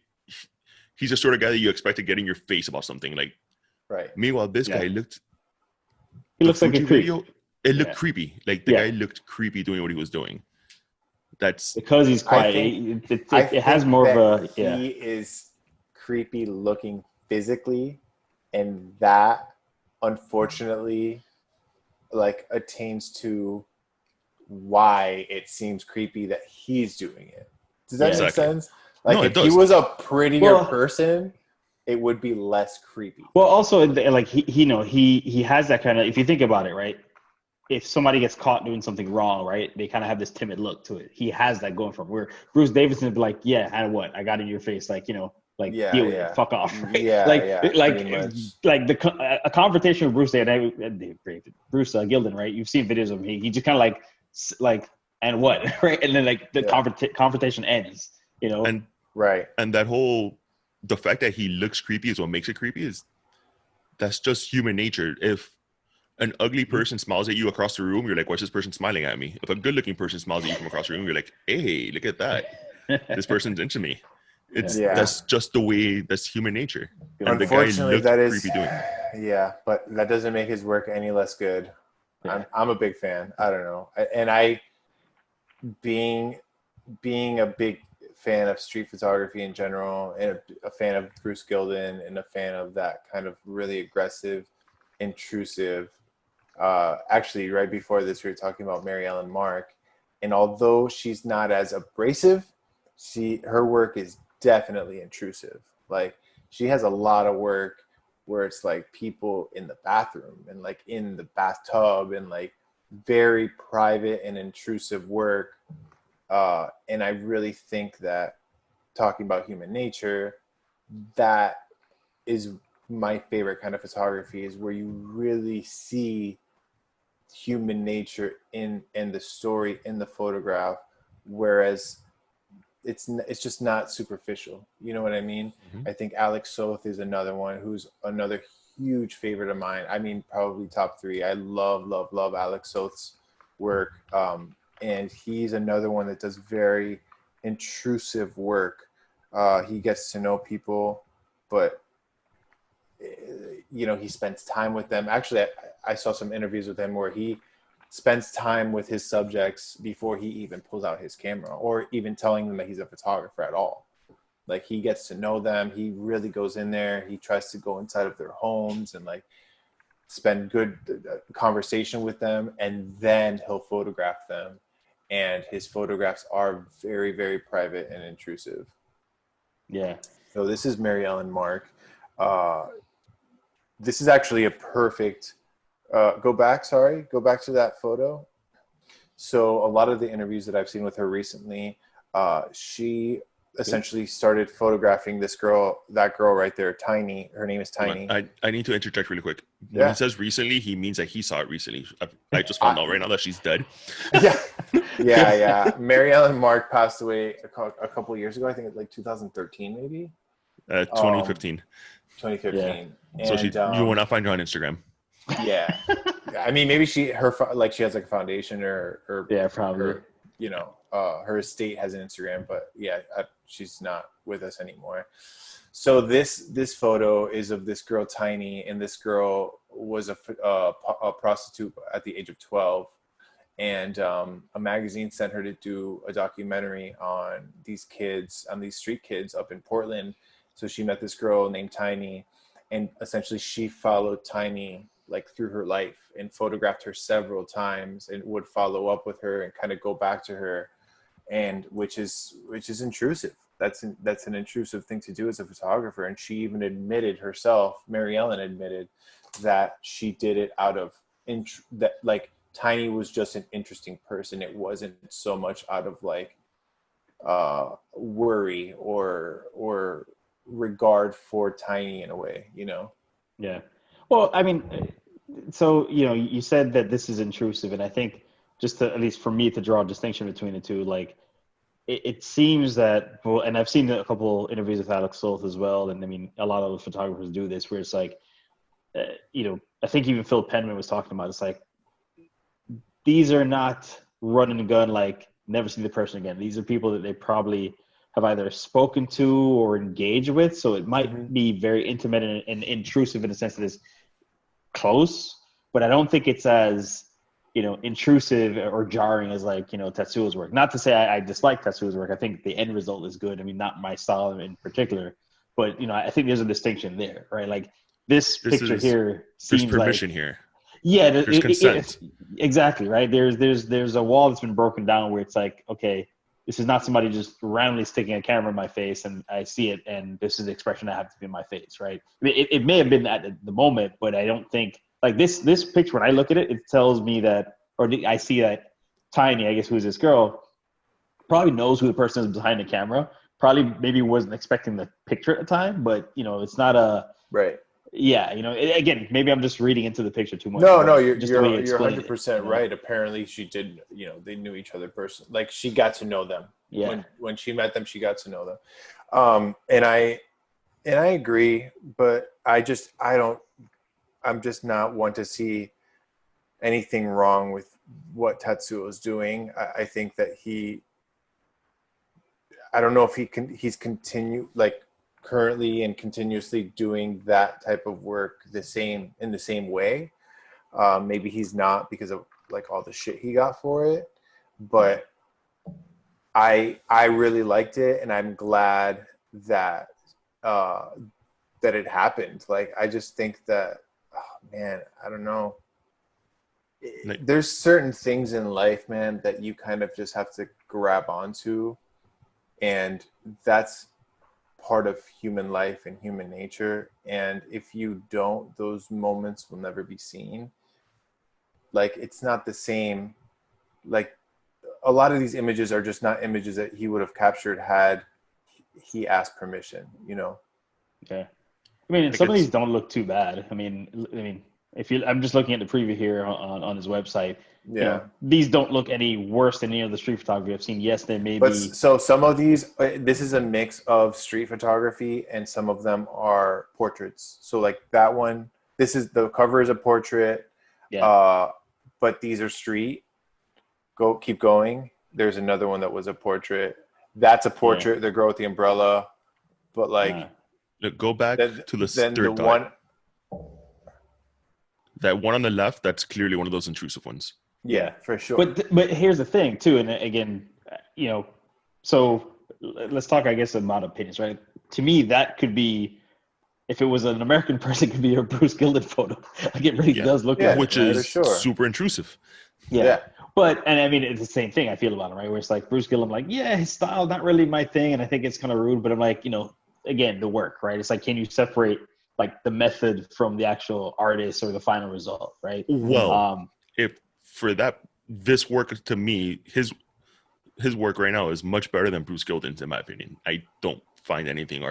he's the sort of guy that you expect to get in your face about something. Like, right. Meanwhile, this guy looks like a creep. It looked creepy. Like the guy looked creepy doing what he was doing. That's because he's quiet. It has more of a He is creepy looking physically, and that unfortunately like attains to why it seems creepy that he's doing it. Does that make sense? Like, if he was a prettier person, it would be less creepy. Well, also, like he has that kind of. If you think about it, right? If somebody gets caught doing something wrong, right? They kind of have this timid look to it. He has that going from where Bruce Davidson would be like, "Yeah, and what? I got in your face, like deal with it, fuck off." Right? Yeah, a confrontation with Bruce Bruce Gilden, right? You've seen videos of him. He just kind of like and what, right? And then like the confrontation ends, you know. And and that whole the fact that he looks creepy is what makes it creepy. That's just human nature. If an ugly person smiles at you across the room, you're like, "What's this person smiling at me?" If a good-looking person smiles at you from across the room, you're like, "Hey, look at that! This person's into me." That's just the way. That's human nature. And unfortunately, the guy looked creepy doing it. Yeah, but that doesn't make his work any less good. Yeah. I'm a big fan. I don't know, and being a big fan of street photography in general, and a fan of Bruce Gilden, and a fan of that kind of really aggressive, intrusive. Actually, right before this, we were talking about Mary Ellen Mark, and although she's not as abrasive, her work is definitely intrusive. Like, she has a lot of work where it's like people in the bathroom and like in the bathtub and like very private and intrusive work. And I really think that, talking about human nature, that is my favorite kind of photography, is where you really see human nature in the story, in the photograph, whereas it's just not superficial. You know what I mean? Mm-hmm. I think Alex Soth is another one who's another huge favorite of mine. I mean, probably top 3. I love Alex Soth's work. And he's another one that does very intrusive work. He gets to know people, but he spends time with them. Actually, I saw some interviews with him where he spends time with his subjects before he even pulls out his camera, or even telling them that he's a photographer at all. Like, he gets to know them. He really goes in there. He tries to go inside of their homes and like spend good conversation with them, and then he'll photograph them. And his photographs are very, very private and intrusive. Yeah. So this is Mary Ellen Mark. This is actually a perfect, go back to that photo. So a lot of the interviews that I've seen with her recently, she essentially started photographing that girl right there, Tiny. Her name is Tiny. I need to interject really quick. When he says recently, he means that he saw it recently. I just found out right now that she's dead. Yeah. Mary Ellen Mark passed away a couple of years ago. I think it's like 2013, maybe. 2015. 2015. Yeah. And, so you will not find her on Instagram. Yeah. I mean, maybe she has like a foundation or Yeah, probably. her, her estate has an Instagram, but yeah, she's not with us anymore. So this photo is of this girl Tiny, and this girl was a prostitute at the age of 12, and a magazine sent her to do a documentary on these street kids up in Portland. So she met this girl named Tiny, and essentially she followed Tiny like through her life and photographed her several times and would follow up with her and kind of go back to her, and which is intrusive. That's an intrusive thing to do as a photographer. And she even admitted herself, Mary Ellen admitted that she did it out of that, like, Tiny was just an interesting person. It wasn't so much out of like worry or regard for Tiny in a way, Yeah. Well, I mean, so, you said that this is intrusive, and I think just to, at least for me, to draw a distinction between the two, like, it seems that, well, and I've seen a couple interviews with Alex Solth as well, and I mean, a lot of photographers do this, where it's like, I think even Phil Penman was talking about, it's like, these are not run and gun, like, never see the person again. These are people that they probably have either spoken to or engaged with, so it might be very intimate and intrusive in the sense that it's close, but I don't think it's as, intrusive or jarring as, like, Tetsuo's work. Not to say I dislike Tetsuo's work. I think the end result is good. I mean, not my style in particular, but, I think there's a distinction there, right? Like, this picture here there's seems permission like, here. yeah, There's consent. exactly, right? There's a wall that's been broken down where it's like, okay, this is not somebody just randomly sticking a camera in my face and I see it, and this is the expression I have to be in my face, right? I mean, it may have been at the moment, but I don't think, like, this picture, when I look at it, it tells me that, or I see that Tiny, I guess, who's this girl, probably knows who the person is behind the camera. Probably maybe wasn't expecting the picture at the time, but, it's not a, Right. yeah, again, maybe I'm just reading into the picture too much. No, just the way you you're explain 100% right. Apparently, she did. They knew each other personally. Like, she got to know them. Yeah. When she met them, she got to know them. And I agree, but I'm just not one to see anything wrong with what Tatsuo is doing. I think that I don't know if he's currently and continuously doing that type of work in the same way. Maybe he's not, because of like all the shit he got for it, but I really liked it, and I'm glad that that it happened. Like, I just think that, oh, man, I don't know. There's certain things in life, man, that you kind of just have to grab onto, and that's part of human life and human nature. And if you don't, those moments will never be seen. Like, it's not the same. Like, a lot of these images are just not images that he would have captured had he asked permission, Yeah. I mean, some of these don't look too bad. I mean, I'm just looking at the preview here on his website. Yeah. These don't look any worse than any of the street photography I've seen. Yes, they may But be. so some of these, this is a mix of street photography, and some of them are portraits. So like that one, the cover is a portrait. Yeah. But these are street. Keep going. There's another one that was a portrait. That's a portrait. Yeah. The girl with the umbrella. But like, go back to the third one. That one on the left, that's clearly one of those intrusive ones. Yeah, for sure. But here's the thing too, and again, so let's talk, I guess, about opinions, right? To me, that could be, if it was an American person, it could be a Bruce Gilden photo. Like, it really does look like which it, is super intrusive. Yeah. But, and I mean, it's the same thing I feel about it, right? Where it's like Bruce Gillen, like, yeah, his style, not really my thing. And I think it's kind of rude, but I'm like, again, the work, right? It's like, can you separate like the method from the actual artist or the final result, right? Well, if for that, this work to me, his work right now is much better than Bruce Gilden's, in my opinion. I don't find anything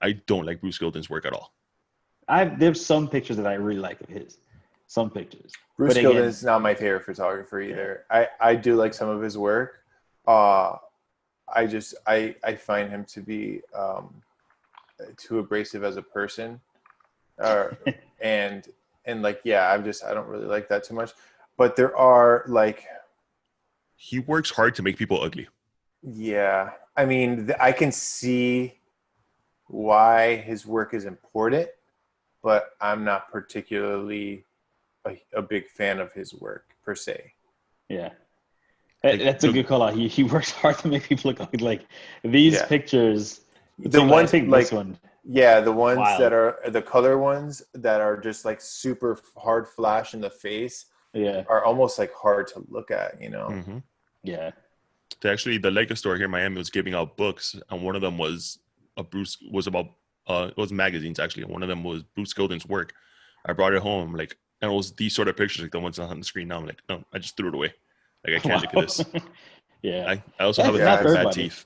I don't like Bruce Gilden's work at all. There's some pictures that I really like of his. Some pictures. Bruce Gilden is not my favorite photographer either. Yeah. I do like some of his work. I find him to be too abrasive as a person, and and like, yeah, I don't really like that too much. But there are like, He works hard to make people ugly. yeah, I mean, I can see why his work is important, but I'm not particularly a big fan of his work per se. Yeah. Like That's a good call out. He works hard to make people look like these Yeah. pictures. The ones I think this like, one, yeah, the ones wild. that are the color ones that are just like super hard flash in the face Yeah. are almost like hard to look at, you know? Mm-hmm. Yeah. Actually, the Lego store here in Miami was giving out books, and one of them was about it was magazines actually, and one of them was Bruce Gilden's work. I brought it home, like, and it was these sort of pictures, like the ones on the screen now. I'm like, no, I just threw it away. Like, I can't look at this. Yeah. I also have That's a Yeah, thing not for for it's bad everybody. teeth.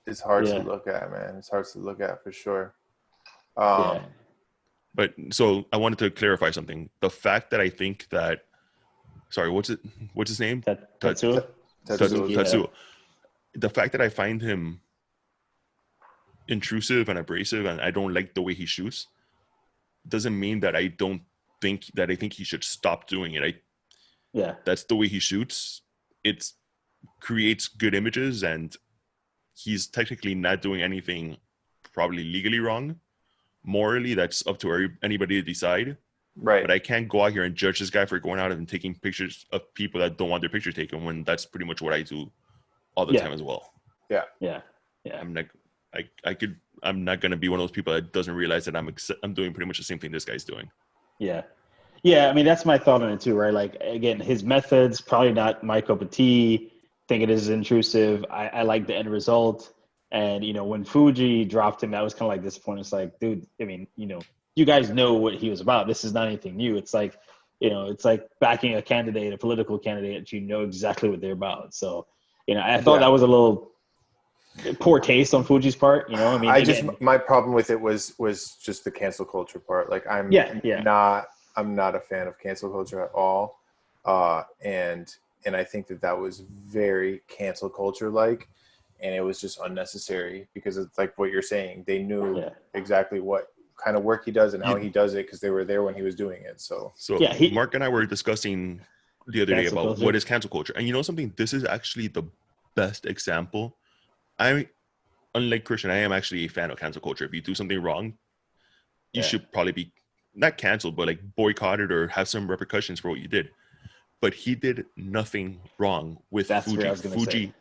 it's hard to Yeah. look at, man. It's hard to look at for sure. Yeah. But so I wanted to clarify something. The fact that I think that, sorry, what's his name? Tetsuo. Tetsuo. Yeah. Tetsuo. The fact that I find him intrusive and abrasive and I don't like the way he shoots doesn't mean that I think he should stop doing it. Yeah. That's the way he shoots. It creates good images, and he's technically not doing anything probably legally wrong. Morally, that's up to anybody to decide. Right. But I can't go out here and judge this guy for going out and taking pictures of people that don't want their picture taken, when that's pretty much what I do all the Yeah. time as well. Yeah. Yeah. Yeah. I'm not gonna be one of those people that doesn't realize that I'm doing pretty much the same thing this guy's doing. Yeah. Yeah. I mean, that's my thought on it too, right? Like, again, his methods, probably not my cup of tea. Think it is intrusive. I like the end result. And, when Fuji dropped him, that was kind of like disappointing. It's like, dude, I mean, you guys know what he was about. This is not anything new. It's like, it's like backing a political candidate, you know exactly what they're about. So, I thought that was a little poor taste on Fuji's part. I mean, my problem with it was just the cancel culture part. Like, I'm not a fan of cancel culture at all. And I think that was very cancel culture like, and it was just unnecessary, because it's like what you're saying. They knew exactly what kind of work he does and how he does it, because they were there when he was doing it. So Mark and I were discussing the other day about what is cancel culture. And you know something? This is actually the best example. Unlike Christian, I am actually a fan of cancel culture. If you do something wrong, you should probably be not canceled, but like boycotted or have some repercussions for what you did. But he did nothing wrong with Fuji. Fuji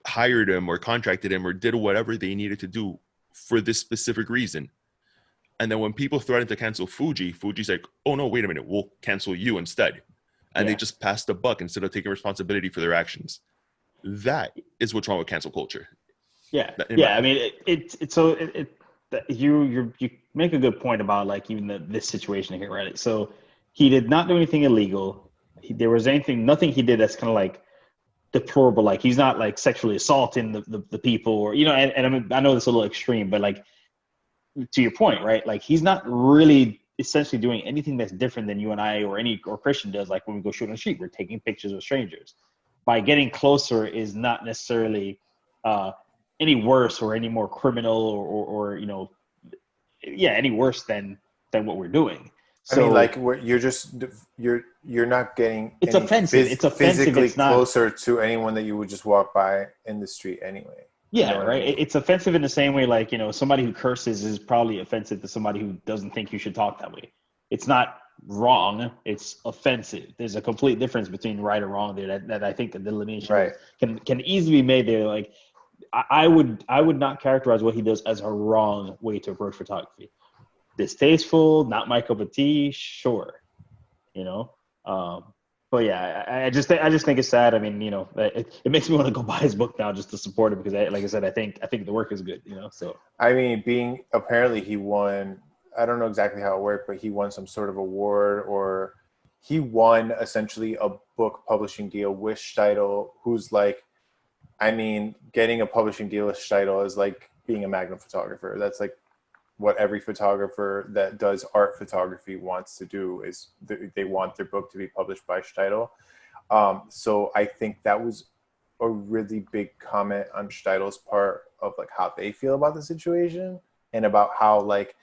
hired him or contracted him or did whatever they needed to do for this specific reason. And then when people threatened to cancel Fuji's like, oh no, wait a minute, we'll cancel you instead. And they just passed the buck instead of taking responsibility for their actions. That is what's wrong with cancel culture. Yeah. I mean, you make a good point about, like, even this situation here, right? So he did not do anything illegal. There was nothing he did that's kind of like deplorable. Like, he's not like sexually assaulting the people, or, and I mean, I know this is a little extreme, but like, to your point, right? Like, he's not really essentially doing anything that's different than you and I or Christian does. Like, when we go shoot on the street, we're taking pictures of strangers. By getting closer is not necessarily any worse or any more criminal or any worse than what we're doing. So, I mean, like, you're not getting it's offensive. It's offensive. Physically it's not closer to anyone that you would just walk by in the street anyway. Yeah, You know what right. I mean? It's offensive in the same way, like, somebody who curses is probably offensive to somebody who doesn't think you should talk that way. It's not wrong. It's offensive. There's a complete difference between right or wrong there that I think the delineation can easily be made there. Like, I would not characterize what he does as a wrong way to approach photography. Distasteful, not my cup of tea, sure. But yeah, I just think it's sad. I mean, it makes me want to go buy his book now just to support him, because, like I said, I think the work is good. So I mean, apparently he won. I don't know exactly how it worked, but he won some sort of award, or he won essentially a book publishing deal with Steidl, who's like, I mean, getting a publishing deal with Steidl is like being a Magnum photographer. That's like what every photographer that does art photography wants to do, is they want their book to be published by Steidl. So I think that was a really big comment on Steidl's part of like how they feel about the situation, and about how, like,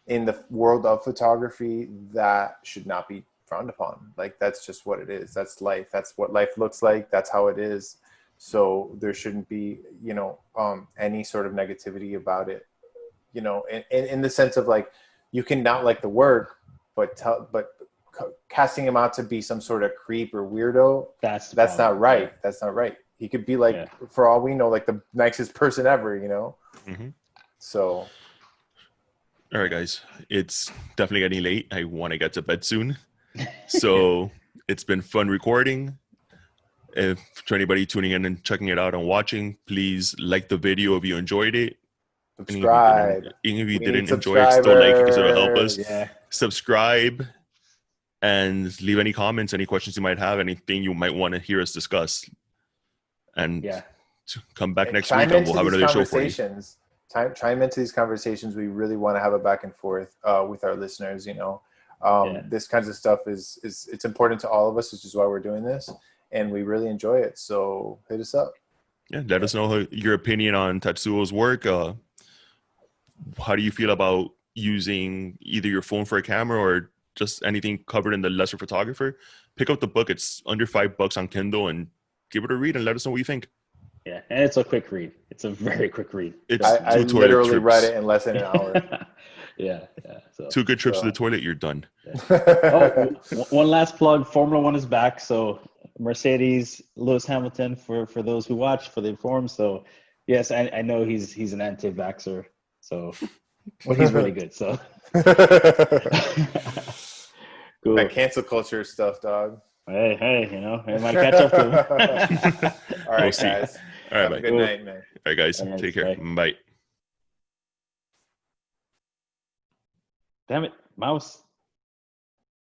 in the world of photography, that should not be frowned upon. Like, that's just what it is. That's life. That's what life looks like. That's how it is. So there shouldn't be, any sort of negativity about it, in the sense of like, you can not like the work, but casting him out to be some sort of creep or weirdo, that's not right. Yeah. That's not right. He could be like, for all we know, like the nicest person ever, Mm-hmm. So. All right, guys, it's definitely getting late. I want to get to bed soon. So it's been fun recording. If to anybody tuning in and checking it out and watching, please like the video if you enjoyed it. Subscribe. Even if you didn't enjoy it, still like it because it'll help us. Yeah. Subscribe and leave any comments, any questions you might have, anything you might want to hear us discuss. And come back next week and we'll have another show for you. Chime into these conversations. We really want to have a back and forth with our listeners. This kinds of stuff is it's important to all of us, which is why we're doing this, and we really enjoy it. So hit us up. Yeah, let us know your opinion on Tatsuo's work. How do you feel about using either your phone for a camera or just anything covered in the Lesser Photographer? Pick up the book. It's under $5 on Kindle, and give it a read and let us know what you think. Yeah, and it's a quick read. It's a very quik read. I literally read it in less than an hour. Yeah. So, 2 good trips to the toilet, you're done. Yeah. One last plug. Formula One is back. So Mercedes, Lewis Hamilton, for those who watch, for the informed. So yes, I know he's an anti-vaxxer. So, but he's really good. So cool. That cancel culture stuff, dog. Hey, I might catch up to him. All right, guys. All right, have a good night, man. All right, guys. Take care. Bye. Damn it, mouse.